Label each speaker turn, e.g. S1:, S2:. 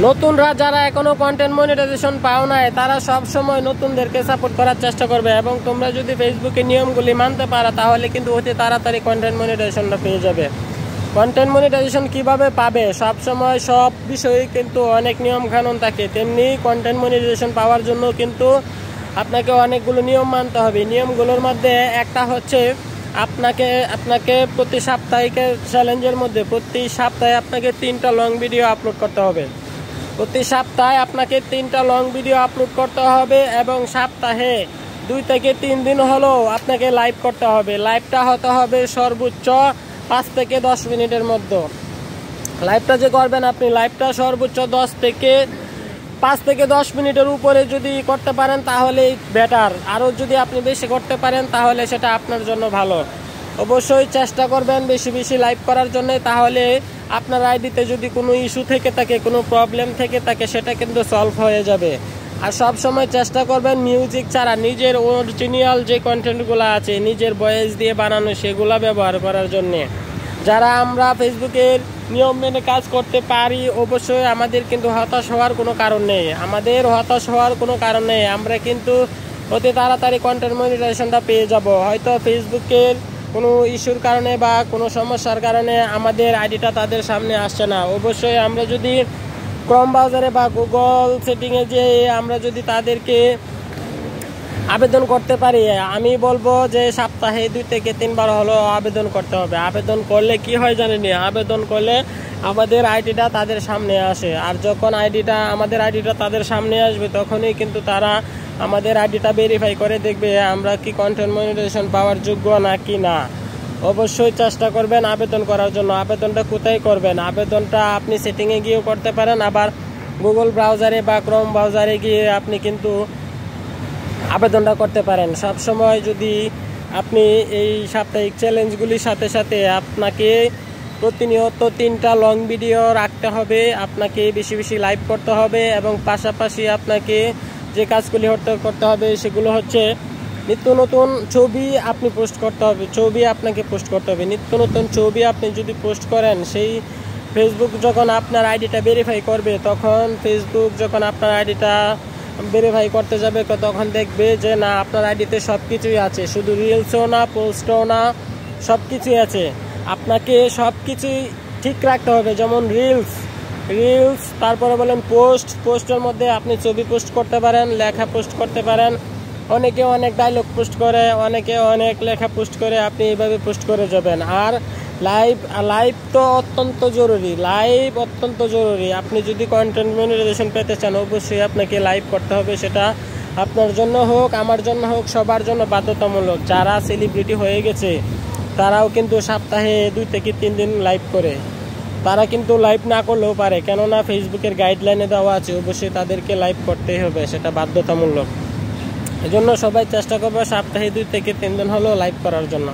S1: নতুনরা যারা এখনো কন্টেন্ট মনিটাইজেশন পাও নাই তারা সব সময় নতুনদেরকে সাপোর্ট করার চেষ্টা করবে এবং তোমরা যদি ফেসবুকের নিয়মগুলি মানতে পারো তাহলে কিন্তু অতি তাড়াতাড়ি কন্টেন্ট মনিটাইজেশনটা পেয়ে যাবে। কন্টেন্ট মনিটাইজেশন কিভাবে পাবে, সব সময় সব বিষয়ে কিন্তু অনেক নিয়ম কানুন থাকে, তেমনি কন্টেন্ট মনিটাইজেশন পাওয়ার জন্য কিন্তু আপনাকে অনেকগুলো নিয়ম মানতে হবে। নিয়মগুলোর মধ্যে একটা হচ্ছে আপনাকে প্রতি সাপ্তাহিক চ্যালেঞ্জের মধ্যে প্রতি সপ্তাহে আপনাকে 3টা লং ভিডিও আপলোড করতে হবে। প্রতি সপ্তাহে আপনাকে 3টা লং ভিডিও আপলোড করতে হবে এবং সপ্তাহে 2 থেকে 3 দিন হলেও আপনাকে লাইভ করতে হবে। লাইভটা হতে হবে সর্বোচ্চ 5 থেকে 10 মিনিটের মধ্যে। লাইভটা যে করবেন আপনি, লাইভটা সর্বোচ্চ 5 থেকে 10 মিনিটের উপরে যদি করতে পারেন তাহলে বেটার, আরও যদি আপনি বেশি করতে পারেন তাহলে সেটা আপনার জন্য ভালো। অবশ্যই চেষ্টা করবেন বেশি বেশি লাইভ করার জন্য, তাহলে আপনার আইডিতে যদি কোনো ইস্যু থেকে থাকে, কোনো প্রবলেম থেকে থাকে, সেটা কিন্তু সলভ হয়ে যাবে। আর সব সময় চেষ্টা করবেন মিউজিক ছাড়া নিজের অরিজিনাল যে কন্টেন্টগুলো আছে নিজের ভয়েস দিয়ে বানানো সেগুলো ব্যবহার করার জন্যে। যারা আমরা ফেসবুকের নিয়ম মেনে কাজ করতে পারি অবশ্যই আমাদের কিন্তু হতাশ হওয়ার কোনো কারণ নেই, আমরা কিন্তু অতি তাড়াতাড়ি কন্টেন্ট মনিটাইজেশনটা পেয়ে যাব। হয়তো ফেসবুকের কোনো ইস্যুর কারণে বা কোনো সমস্যার কারণে আমাদের আইডিটা তাদের সামনে আসছে না। অবশ্যই আমরা যদি ক্রোম ব্রাউজারে বা গুগল সেটিংয়ে যে আমরা যদি তাদেরকে আবেদন করতে পারি, আমি বলবো যে সপ্তাহে 2 থেকে 3 বার হলো আবেদন করতে হবে। আবেদন করলে কি হয় জানেন, আবেদন করলে আমাদের আইডিটা তাদের সামনে আসে, আর যখন আমাদের আইডিটা তাদের সামনে আসবে তখনই কিন্তু তারা আমাদের আইডিটা ভেরিফাই করে দেখবে আমরা কি কন্টেন্ট মনিটাইজেশন পাওয়ার যোগ্য নাকি না। অবশ্যই চেষ্টা করবেন আবেদন করার জন্য। আবেদনটা কোথায় করবেন? আবেদনটা আপনি সেটিংয়ে গিয়েও করতে পারেন, আবার গুগল ব্রাউজারে বা ক্রোম ব্রাউজারে গিয়ে আপনি কিন্তু আবেদনটা করতে পারেন। সব সময় যদি আপনি এই সাপ্তাহিক চ্যালেঞ্জগুলির সাথে সাথে আপনাকে প্রতিনিয়ত 3টা লং ভিডিও রাখতে হবে, আপনাকে বেশি বেশি লাইভ করতে হবে এবং পাশাপাশি আপনাকে যে কাজগুলি করতে হবে সেগুলো হচ্ছে নিত্য নতুন ছবি আপনি পোস্ট করতে হবে, নিত্য নতুন ছবি আপনি যদি পোস্ট করেন, সেই ফেসবুক যখন আপনার আইডিটা ভেরিফাই করবে, তখন ফেসবুক যখন আপনার আইডিটা ভেরিফাই করতে যাবে তখন দেখবে যে না, আপনার আইডিতে সব কিছুই আছে, শুধু রিলসও না, পোস্টও না, সব কিছুই আছে। আপনাকে সব কিছুই ঠিক রাখতে হবে, যেমন রিলস, তারপরে বলেন পোস্টের মধ্যে আপনি ছবি পোস্ট করতে পারেন, লেখা পোস্ট করতে পারেন, অনেকে অনেক ডায়লগ পোস্ট করে, অনেকে অনেক লেখা পোস্ট করে, আপনি এইভাবে পোস্ট করে যাবেন। আর লাইভ তো অত্যন্ত জরুরি। আপনি যদি কন্টেন্ট মনিটাইজেশন পেতে চান অবশ্যই আপনাকে লাইভ করতে হবে, সেটা আপনার জন্য হোক, আমার জন্য হোক, সবার জন্য বাধ্যতামূলক। যারা সেলিব্রিটি হয়ে গেছে তারাও কিন্তু সপ্তাহে 2 থেকে 3 দিন লাইভ করে, তারা কিন্তু লাইভ না করলেও পারে, কেননা ফেসবুকের গাইডলাইনে দেওয়া আছে অবশ্যই তাদেরকে লাইভ করতেই হবে, সেটা বাধ্যতামূলক। এজন্য সবাই চেষ্টা করবে সপ্তাহে 2 থেকে 3 দিন হলেও লাইভ করার জন্য।